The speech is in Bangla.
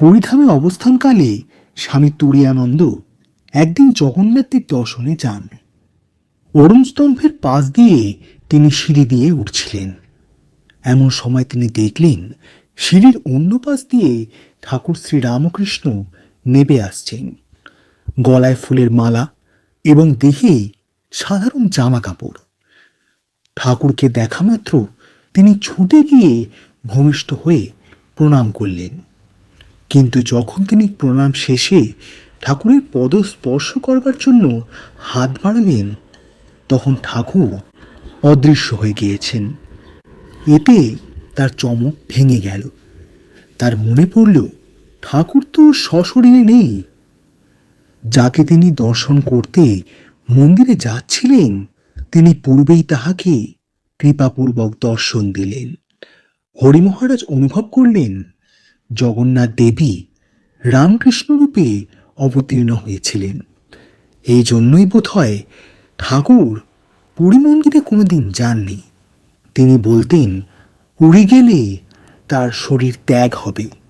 পুরীধামে অবস্থানকালে স্বামী তুরীয়ানন্দ একদিন জগন্নাথের দর্শনে যান। অরুণ স্তম্ভের পাশ দিয়ে তিনি সিঁড়ি দিয়ে উঠছিলেন। এমন সময় তিনি দেখলেন সিঁড়ির অন্য পাশ দিয়ে ঠাকুর শ্রীরামকৃষ্ণ নেমে আসছেন। গলায় ফুলের মালা এবং দেহে সাধারণ জামা কাপড়। ঠাকুরকে দেখা মাত্র তিনি ছুটে গিয়ে ভূমিষ্ঠ হয়ে প্রণাম করলেন। কিন্তু যখন তিনি প্রণাম শেষে ঠাকুরের পদ স্পর্শ করবার জন্য হাত বাড়ালেন, তখন ঠাকুর অদৃশ্য হয়ে গিয়েছেন। এতে তার চমক ভেঙে গেল। তার মনে পড়ল, ঠাকুর তো সশরীরে নেই। যাকে তিনি দর্শন করতে মন্দিরে যাচ্ছিলেন, তিনি পূর্বেই তাহাকে কৃপাপূর্বক দর্শন দিলেন। হরি মহারাজ অনুভব করলেন জগন্নাথ দেবী রামকৃষ্ণ রূপে অবতীর্ণ হয়েছিলেন। এই জন্যই বোধ হয় ঠাকুর পুরী মন্দিরে কোনোদিন যাননি। তিনি বলতেন, পুরী গেলে তার শরীর ত্যাগ হবে।